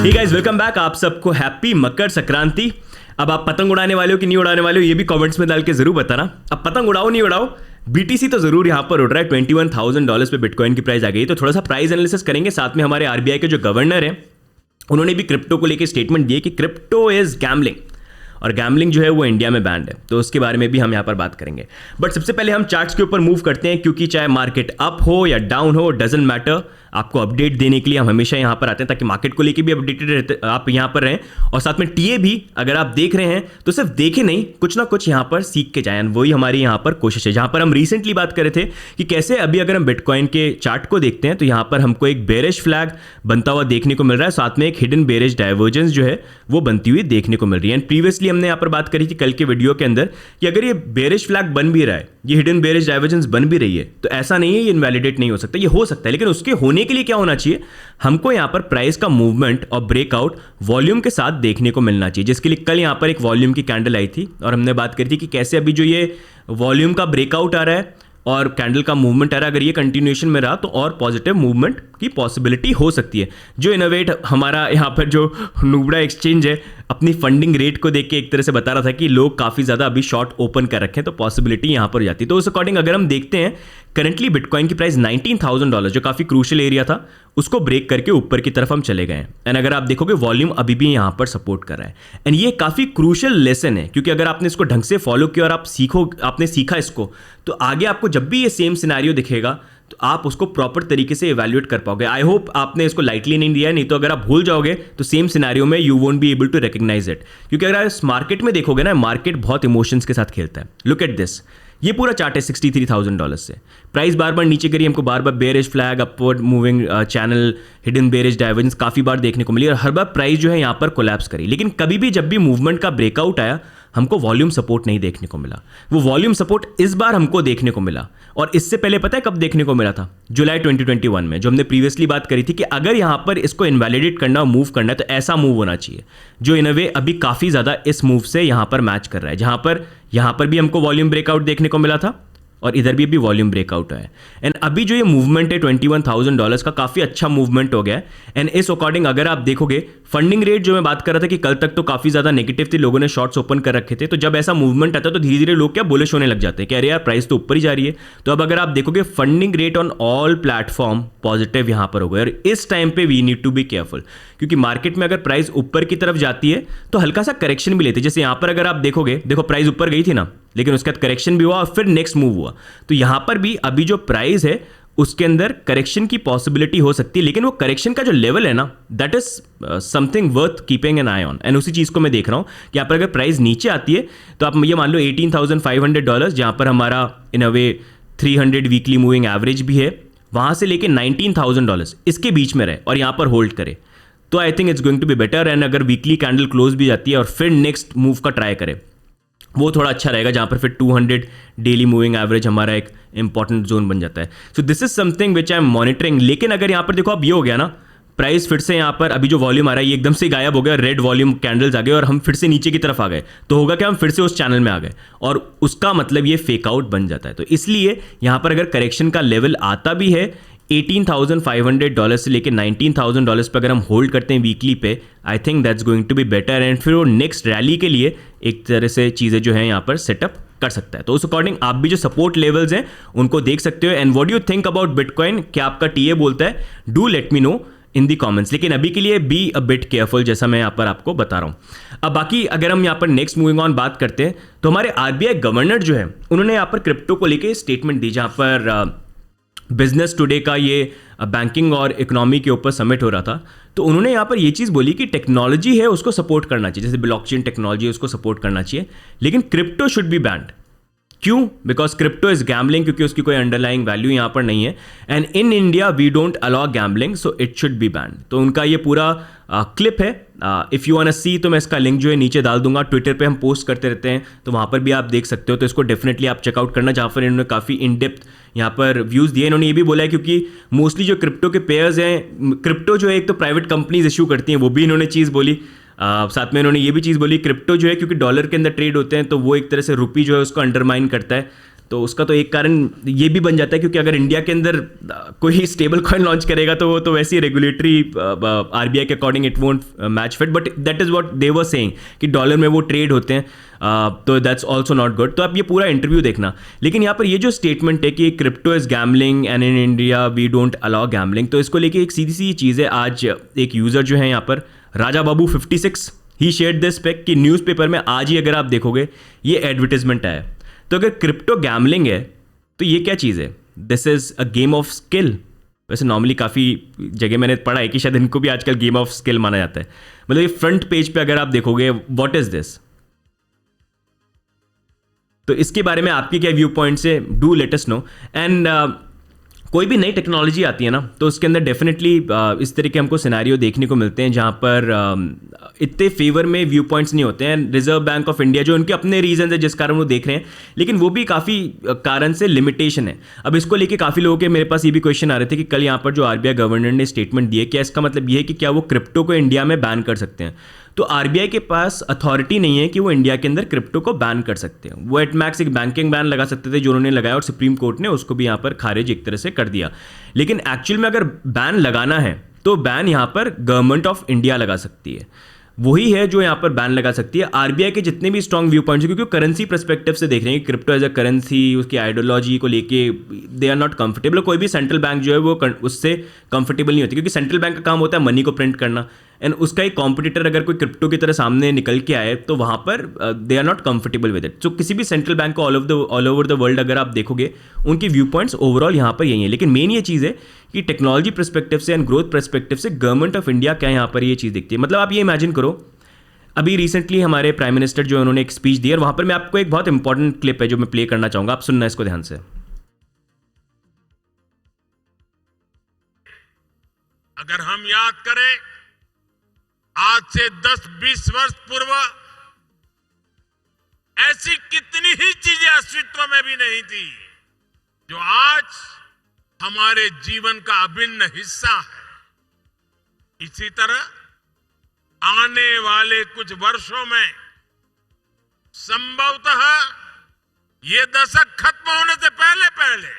Hey guys, welcome back. आप सबको happy Makar Sankranti. अब आप पतंग उड़ाने वाले हो कि नहीं उड़ाने वाले हो, ये भी कमेंट्स में डाल के जरूर बताना। अब पतंग उड़ाओ नहीं उड़ाओ, बीटीसी तो जरूर यहाँ पर उड़ रहा है। $21,000 पे बिटकॉइन की प्राइस आ गई। तो थोड़ा सा प्राइस एनालिसिस करेंगे। साथ में हमारे आरबीआई के जो गवर्नर हैं उन्होंने भी क्रिप्टो को लेकर स्टेटमेंट दिए कि क्रिप्टो इज गैम्बलिंग, और गैम्बलिंग जो है वो इंडिया में बैंड है। तो उसके बारे में भी हम यहाँ पर बात करेंगे। बट सबसे पहले हम चार्ट्स के ऊपर मूव करते हैं, क्योंकि चाहे मार्केट अप हो या डाउन हो, डजंट मैटर। आपको अपडेट देने के लिए हम हमेशा यहाँ पर आते हैं, ताकि मार्केट को लेके भी अपडेटेड रहते आप यहाँ पर रहें। और साथ में टीए भी अगर आप देख रहे हैं तो सिर्फ देखे नहीं, कुछ ना कुछ यहाँ पर सीख के जाएं। वही हमारी यहाँ पर कोशिश है। जहाँ पर हम रिसेंटली बात कर रहे थे कि कैसे अभी अगर हम बिटकॉइन के चार्ट को देखते हैं तो यहाँ पर हमको एक बेरिश फ्लैग बनता हुआ देखने को मिल रहा है। साथ में एक हिडन बेरिश डाइवर्जेंस जो है वो बनती हुई देखने को मिल रही है। एंड प्रीवियसली हमने यहाँ पर बात करी थी कल के वीडियो के अंदर कि अगर ये बेरिश फ्लैग बन भी रहा है, ये हिडन बेरिश डाइवर्जेंस बन भी रही है, तो ऐसा नहीं है ये इनवैलिडेट नहीं हो सकता, ये हो सकता है। लेकिन उसके होने के लिए क्या होना चाहिए, हमको यहां पर प्राइस का मूवमेंट और ब्रेकआउट वॉल्यूम के साथ देखने को मिलना चाहिए। जिसके लिए कल यहां पर एक वॉल्यूम की कैंडल आई थी और हमने बात करी थी कि कैसे अभी जो ये वॉल्यूम का ब्रेकआउट आ रहा है और कैंडल का मूवमेंट आ रहा है, अगर ये कंटिन्यूएशन में रहा तो और पॉजिटिव मूवमेंट की पॉसिबिलिटी हो सकती है। जो इनोवेट हमारा यहाँ पर जो नुबड़ा एक्सचेंज है अपनी फंडिंग रेट को देख के एक तरह से बता रहा था कि लोग काफ़ी ज़्यादा अभी शॉर्ट ओपन कर रखे हैं, तो पॉसिबिलिटी यहाँ पर जाती है। तो उस अकॉर्डिंग अगर हम देखते हैं करंटली बिटकॉइन की प्राइस $19,000 जो काफ़ी क्रूशियल एरिया था उसको ब्रेक करके ऊपर की तरफ हम चले गए हैं। एंड अगर आप देखोगे वॉल्यूम अभी भी यहाँ पर सपोर्ट कर रहा है। एंड ये काफ़ी क्रूशियल लेसन है, क्योंकि अगर आपने इसको ढंग से फॉलो किया और आपने सीखा इसको, तो आगे आपको जब भी ये सेम सिनेरियो दिखेगा तो आप उसको प्रॉपर तरीके से इवैल्यूएट कर पाओगे। आई होप आपने इसको लाइटली नहीं दिया है, नहीं तो अगर आप भूल जाओगे तो सेम सिनेरियो में you won't be able to recognise it. क्योंकि अगर आप मार्केट में देखोगे ना, मार्केट बहुत इमोशंस के साथ खेलता है। लुक एट दिस, ये पूरा चार्ट है $63,000 से प्राइस बार बार नीचे करी, हमको बार बार bearish flag, upward moving channel, hidden bearish divergence काफ़ी बार देखने को मिली और हर बार प्राइस जो है यहाँ पर कोलैप्स करी। लेकिन कभी भी जब भी मूवमेंट का ब्रेकआउट आया हमको वॉल्यूम सपोर्ट नहीं देखने को मिला। वो वॉल्यूम सपोर्ट इस बार हमको देखने को मिला। और इससे पहले पता है कब देखने को मिला था? जुलाई 2021 में, जो हमने प्रीवियसली बात करी थी कि अगर यहाँ पर इसको इनवैलिडेट करना, मूव करना है तो ऐसा मूव होना चाहिए जो इन अ वे अभी काफ़ी ज़्यादा इस मूव से यहाँ पर मैच कर रहा है। जहाँ पर यहाँ पर भी हमको वॉल्यूम ब्रेकआउट देखने को मिला था और इधर भी अभी वॉल्यूम ब्रेकआउट है। एंड अभी जो ये मूवमेंट है $21,000 का काफ़ी अच्छा मूवमेंट हो गया है। एंड इस अकॉर्डिंग अगर आप देखोगे फंडिंग रेट, जो मैं बात कर रहा था कि कल तक तो काफ़ी ज़्यादा नेगेटिव थी, लोगों ने शॉर्ट्स ओपन कर रखे थे, तो जब ऐसा मूवमेंट आता है तो धीरे धीरे लोग क्या बुलिश होने लग जाते हैं कि अरे यार प्राइस तो ऊपर ही जा रही है। तो अब अगर आप देखोगे funding rate on all platform positive यहाँ पर हो गए। और इस टाइम पे we need to be careful, क्योंकि मार्केट में अगर प्राइस ऊपर की तरफ जाती है तो हल्का सा करेक्शन भी लेती है। जैसे यहाँ पर अगर आप देखोगे, देखो प्राइस ऊपर गई थी ना, लेकिन उसके बाद करेक्शन भी हुआ और फिर नेक्स्ट मूव हुआ। तो यहाँ पर भी अभी जो प्राइस है उसके अंदर करेक्शन की पॉसिबिलिटी हो सकती है। लेकिन वो करेक्शन का जो लेवल है ना, that is something worth keeping an I on. And उसी चीज़ को मैं देख रहा हूँ कि यहाँ पर अगर प्राइस नीचे आती है तो आप ये मान लो $18,500, जहाँ पर हमारा इन अ वे 300 वीकली मूविंग एवरेज भी है, वहाँ से लेके $19,000 इसके बीच में रहे और यहाँ पर होल्ड करे, तो I think it's going to be better. And अगर वीकली कैंडल क्लोज भी जाती है और फिर नेक्स्ट मूव का ट्राई करे, वो थोड़ा अच्छा रहेगा, जहाँ पर फिर 200 डेली मूविंग एवरेज हमारा एक इंपॉर्टेंट जोन बन जाता है। So this is something which I am monitoring. लेकिन अगर यहाँ पर देखो अब ये हो गया ना, प्राइस फिर से यहाँ पर अभी जो वॉल्यूम आ रहा है ये एकदम से गायब हो गया, रेड वॉल्यूम कैंडल्स आ गए और हम फिर से नीचे की तरफ आ गए, तो होगा क्या, हम फिर से उस चैनल में आ गए और उसका मतलब ये फेक आउट बन जाता है। तो इसलिए यहाँ पर अगर करेक्शन का लेवल आता भी है $18,500 से लेके $19,000 पे अगर हम होल्ड करते हैं वीकली पे, I think that's going to be better. And फिर वो नेक्स्ट रैली के लिए एक तरह से चीज़ें जो हैं यहाँ पर सेटअप कर सकता है। तो उस अकॉर्डिंग आप भी जो सपोर्ट लेवल्स हैं उनको देख सकते हो। And what do you think about bitcoin? क्या आपका टीए बोलता है? Do let me know in the comments. लेकिन अभी के लिए बी अ बिट केयरफुल, जैसा मैं यहाँ पर आपको बता रहा हूँ। अब बाकी अगर हम यहाँ पर नेक्स्ट मूविंग ऑन बात करते हैं तो हमारे आरबीआई गवर्नर जो है उन्होंने यहाँ पर क्रिप्टो को लेके स्टेटमेंट दी, जहाँ पर बिजनेस टुडे का ये बैंकिंग और इकोनॉमी के ऊपर समिट हो रहा था। तो उन्होंने यहाँ पर ये चीज़ बोली कि टेक्नोलॉजी है उसको सपोर्ट करना चाहिए, जैसे ब्लॉकचेन टेक्नोलॉजी है उसको सपोर्ट करना चाहिए, लेकिन क्रिप्टो शुड बी बैंड। क्यों? बिकॉज क्रिप्टो इज गैम्बलिंग, क्योंकि उसकी कोई अंडरलाइंग वैल्यू यहाँ पर नहीं है। And in India we don't allow gambling, so it should be banned. तो उनका ये पूरा क्लिप है, if you want to see तो मैं इसका लिंक जो है नीचे डाल दूंगा। ट्विटर पे हम पोस्ट करते रहते हैं तो वहाँ पर भी आप देख सकते हो, तो इसको डेफिनेटली आप चेकआउट करना, जहाँ पर इन्होंने काफ़ी इन डेप्थ यहाँ पर व्यूज़ दिए। इन्होंने ये भी बोला है क्योंकि मोस्टली जो क्रिप्टो के पेयर्स हैं, क्रिप्टो जो है एक तो प्राइवेट कंपनीज इशू करती हैं, वो भी इन्होंने चीज़ बोली। साथ में इन्होंने ये भी चीज़ बोली क्रिप्टो जो है क्योंकि डॉलर के अंदर ट्रेड होते हैं तो वो एक तरह से रुपी जो है उसको अंडरमाइन करता है। तो उसका तो एक कारण ये भी बन जाता है क्योंकि अगर इंडिया के अंदर कोई स्टेबल कॉइन लॉन्च करेगा तो वो तो वैसे ही रेगुलेटरी आरबीआई के according it won't match fit, but that is what they were saying कि डॉलर में वो ट्रेड होते हैं, तो दैट्स ऑल्सो नॉट गुड। तो आप ये पूरा इंटरव्यू देखना। लेकिन यहाँ पर ये जो स्टेटमेंट है कि crypto is gambling and in India we don't allow gambling, तो इसको लेके एक सीधी सी चीज़ है। आज एक यूज़र जो है यहाँ पर राजा बाबू 56 ही शेयर्ड दिस पिक कि न्यूज़पेपर में आज ही अगर आप देखोगे ये एडवर्टिजमेंट आया। तो अगर क्रिप्टो गैमलिंग है तो ये क्या चीज़ है? This is a game of skill. वैसे नॉर्मली काफ़ी जगह मैंने पढ़ा है कि शायद इनको भी आजकल गेम ऑफ स्किल माना जाता है। मतलब ये फ्रंट पेज पे अगर आप देखोगे व्हाट इज़ दिस, तो इसके बारे में आपके क्या व्यू पॉइंट से do let us know. And कोई भी नई टेक्नोलॉजी आती है ना तो उसके अंदर डेफिनेटली इस तरह के हमको सिनेरियो देखने को मिलते हैं जहाँ पर इतने फेवर में व्यू पॉइंट्स नहीं होते हैं। रिजर्व बैंक ऑफ इंडिया जो उनके अपने रीजन है जिस कारण वो देख रहे हैं, लेकिन वो भी काफ़ी कारण से लिमिटेशन है। अब इसको लेके काफ़ी लोगों के मेरे पास ये भी क्वेश्चन आ रहे थे कि कल यहाँ पर जो आरबीआई गवर्नर ने स्टेटमेंट दिए, क्या इसका मतलब ये है कि क्या वो क्रिप्टो को इंडिया में बैन कर सकते हैं? तो आरबीआई के पास अथॉरिटी नहीं है कि वो इंडिया के अंदर क्रिप्टो को बैन कर सकते हैं। वो एट मैक्स एक बैंकिंग बैन लगा सकते थे जो उन्होंने लगाया और सुप्रीम कोर्ट ने उसको भी यहाँ पर खारिज एक तरह से कर दिया। लेकिन एक्चुअल में अगर बैन लगाना है तो बैन यहाँ पर गवर्नमेंट ऑफ इंडिया लगा सकती है, वही है जो यहाँ पर बैन लगा सकती है। आरबीआई के जितने भी स्ट्रॉन्ग व्यू पॉइंट्स हैं, क्योंकि करेंसी पर्सपेक्टिव से देख रहे हैं कि क्रिप्टो एज अ करेंसी, उसकी आइडियोलॉजी को लेके दे आर नॉट कंफर्टेबल। कोई भी सेंट्रल बैंक जो है वो उससे कंफर्टेबल नहीं होती, क्योंकि सेंट्रल बैंक का काम होता है मनी को प्रिंट करना, एंड उसका एक कॉम्पिटिटर अगर कोई क्रिप्टो की तरह सामने निकल के आए तो वहाँ पर they are not comfortable with it. So किसी भी सेंट्रल बैंक को ऑल ओवर द वर्ल्ड अगर आप देखोगे उनके व्यू पॉइंट्स ओवरऑल यहाँ पर यही है। लेकिन मेन ये चीज़ है कि टेक्नोलॉजी परस्पेक्टिव से एंड ग्रोथ परस्पेक्टिव से गवर्नमेंट ऑफ इंडिया क्या यहाँ पर ये चीज़ दिखती है। मतलब आप ये इमेजिन करो, अभी रिसेंटली हमारे प्राइम मिनिस्टर जो है उन्होंने एक स्पीच दी और वहाँ पर मैं आपको एक बहुत इंपॉर्टेंट क्लिप है जो मैं प्ले करना चाहूँगा, आप सुनना इसको ध्यान से। अगर हम याद करें आज से 10-20 वर्ष पूर्व ऐसी कितनी ही चीजें अस्तित्व में भी नहीं थी जो आज हमारे जीवन का अभिन्न हिस्सा है। इसी तरह आने वाले कुछ वर्षों में संभवतः ये दशक खत्म होने से पहले पहले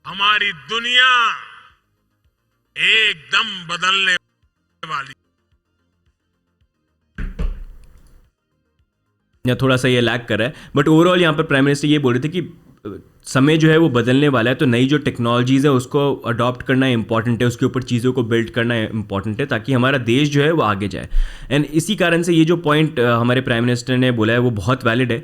हमारी दुनिया एकदम बदलने वाली। या थोड़ा सा ये लैग कर रहा है, बट ओवरऑल यहाँ पर प्राइम मिनिस्टर ये बोल रहे थे कि समय जो है वो बदलने वाला है, तो नई जो टेक्नोलॉजीज़ है उसको अडॉप्ट करना इंपॉर्टेंट है, उसके ऊपर चीज़ों को बिल्ड करना इंपॉर्टेंट है ताकि हमारा देश जो है वो आगे जाए। एंड इसी कारण से ये जो पॉइंट हमारे प्राइम मिनिस्टर ने बोला है वो बहुत वैलिड है।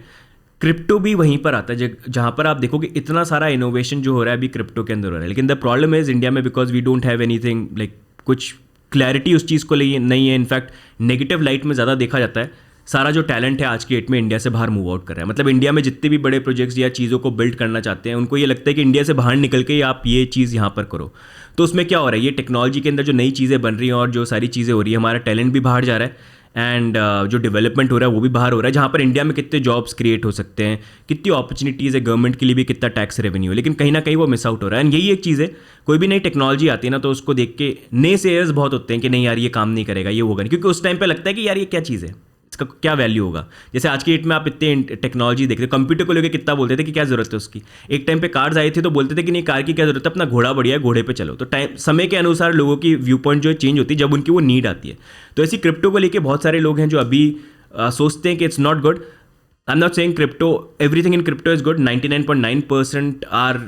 क्रिप्टो भी वहीं पर आता है जहाँ पर आप देखोगे इतना सारा इनोवेशन जो हो रहा है अभी क्रिप्टो के अंदर हो रहा है। लेकिन द प्रॉब्लम इज़ इंडिया में because we don't have anything like कुछ क्लैरिटी उस चीज़ को लिए नहीं है। इनफैक्ट नेगेटिव लाइट में ज़्यादा देखा जाता है। सारा जो टैलेंट है आज की डेट में इंडिया से बाहर मूव आउट कर रहा है। मतलब इंडिया में जितने भी बड़े प्रोजेक्ट्स या चीज़ों को बिल्ड करना चाहते हैं उनको ये लगता है कि इंडिया से बाहर निकल के आप ये चीज़ यहाँ पर करो। तो उसमें क्या हो रहा है, ये टेक्नोलॉजी के अंदर जो नई चीज़ें बन रही हैं और जो सारी चीज़ें हो रही है, हमारा टैलेंट भी बाहर जा रहा है एंड जो डेवलपमेंट हो रहा है वो भी बाहर हो रहा है। जहाँ पर इंडिया में कितने जॉब्स क्रिएट हो सकते हैं, कितनी अपॉर्चुनिटीज़ है, गवर्नमेंट के लिए भी कितना टैक्स रेवेन्यू है, लेकिन कहीं ना कहीं वो मिस आउट हो रहा है। एंड यही एक चीज़ है, कोई भी नई टेक्नोलॉजी आती है ना तो उसको देख के नए सेयर्स बहुत होते हैं कि नहीं यार ये काम नहीं करेगा, ये होगा नहीं, क्योंकि उस टाइम पे लगता है कि यार ये क्या चीज़ है, इसका क्या वैल्यू होगा। जैसे आज की डेट में आप इतने टेक्नोलॉजी देखते हैं, कंप्यूटर को लेकर कितना बोलते थे कि क्या जरूरत है उसकी। एक टाइम पे कार्स आए थे तो बोलते थे कि नहीं कार की क्या जरूरत है, अपना घोड़ा बढ़िया है, घोड़े पे चलो। तो टाइम समय के अनुसार लोगों की व्यू पॉइंट जो है चेंज होती है जब उनकी वो नीड आती है। तो ऐसी क्रिप्टो को लेकर बहुत सारे लोग हैं जो अभी सोचते हैं कि it's not good. I am not saying crypto, everything in crypto is good. 99.9% are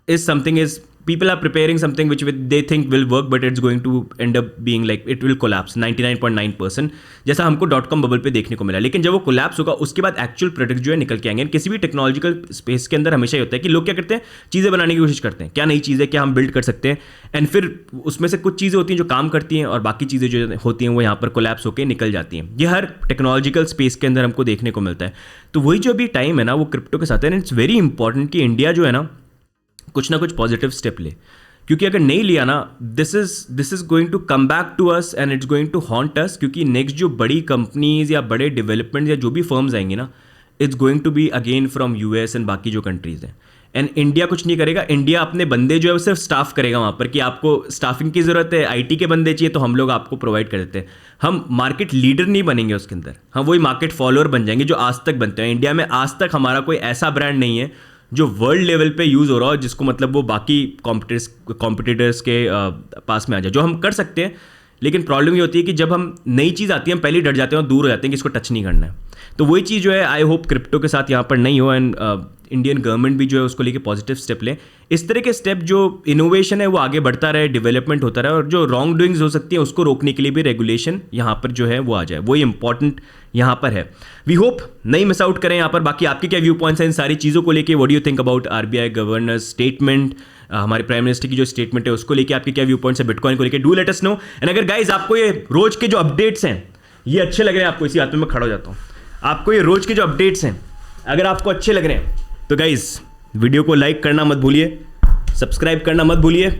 is something is people are preparing something which they think will work but it's going to end up being like it will collapse 99.9%, जैसा हमको .com bubble पे देखने को मिला। लेकिन जब वो collapse होगा उसके बाद एक्चुअल प्रोडक्ट जो है निकल के आएंगे। किसी भी टेक्नोलॉजिकल स्पेस के अंदर हमेशा ही होता है कि लोग क्या करते हैं, चीज़ें बनाने की कोशिश करते हैं, क्या नई चीज़ है, क्या हम बिल्ड कर सकते हैं, एंड फिर उसमें से कुछ चीज़ें होती हैं जो काम करती हैं और बाकी चीज़ें जो होती हैं वो यहाँ पर कोलैप्स होकर निकल जाती हैं। ये हर टेक्नोलॉजिकल स्पेस के अंदर हमको देखने को मिलता है। तो वही जो अभी टाइम है ना वो क्रिप्टो के साथ है, एंड इट्स वेरी इंपॉर्टेंट कि इंडिया जो है ना कुछ ना कुछ पॉजिटिव स्टेप ले, क्योंकि अगर नहीं लिया ना this is going to come back to us and it's going to haunt us. क्योंकि नेक्स्ट जो बड़ी कंपनीज या बड़े डेवलपमेंट या जो भी फर्म्स आएंगी ना it's going to be again from US and बाकी जो कंट्रीज हैं। एंड इंडिया कुछ नहीं करेगा, इंडिया अपने बंदे जो है वो सिर्फ स्टाफ करेगा वहाँ पर कि आपको स्टाफिंग की ज़रूरत है, आईटी के बंदे चाहिए तो हम लोग आपको प्रोवाइड कर देते हैं। हम मार्केट लीडर नहीं बनेंगे उसके अंदर, हम वही मार्केट फॉलोअर बन जाएंगे जो आज तक बनते हैं। इंडिया में आज तक हमारा कोई ऐसा ब्रांड नहीं है जो वर्ल्ड लेवल पे यूज़ हो रहा हो, जिसको मतलब वो बाकी कॉम्पिटिटर्स के पास में आ जाए, जो हम कर सकते हैं। लेकिन प्रॉब्लम ये होती है कि जब हम नई चीज़ आती है हम पहले ही डर जाते हैं और दूर हो जाते हैं कि इसको टच नहीं करना है। तो वही चीज़ जो है आई होप क्रिप्टो के साथ यहाँ पर नहीं हो, एंड इंडियन गवर्नमेंट भी जो है उसको लेके पॉजिटिव स्टेप लें। इस तरह के स्टेप जो इनोवेशन है वो आगे बढ़ता रहे, डेवलपमेंट होता रहे, और जो रॉन्ग डूइंग्स हो सकती है उसको रोकने के लिए भी रेगुलेशन यहाँ पर जो है वो आ जाए, वही इंपॉर्टेंट यहाँ पर है। वी होप नहीं मिस आउट करें यहाँ पर। बाकी आपके क्या व्यू पॉइंट्स हैं इन सारी चीज़ों को लेके? What do you think about RBI governor statement, हमारे प्राइम मिनिस्टर की जो स्टेटमेंट है उसको लेके आपके क्या व्यू पॉइंट्स है बिटकॉइन को लेके? Do let us know. And अगर गाइज आपको ये रोज के जो अपडेट्स हैं ये अच्छे लग रहे हैं आपको, इसी हाथ में मैं खड़ा हो जाता हूँ, आपको ये रोज के जो अपडेट्स हैं अगर आपको अच्छे लग रहे हैं तो गाइज वीडियो को लाइक करना मत भूलिए, सब्सक्राइब करना मत भूलिए,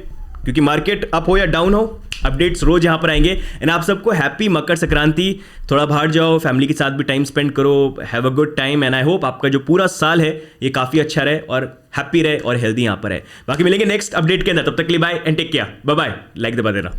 क्योंकि मार्केट अप हो या डाउन हो अपडेट्स रोज यहाँ पर आएंगे। एंड आप सबको हैप्पी मकर संक्रांति। थोड़ा बाहर जाओ, फैमिली के साथ भी टाइम स्पेंड करो, have a good time, and I hope आपका जो पूरा साल है ये काफ़ी अच्छा रहे और हैप्पी रहे और हेल्दी यहाँ पर है। बाकी मिलेंगे नेक्स्ट अपडेट के अंदर, तब तक के लिए bye and take care, bye bye. Like दबा देना।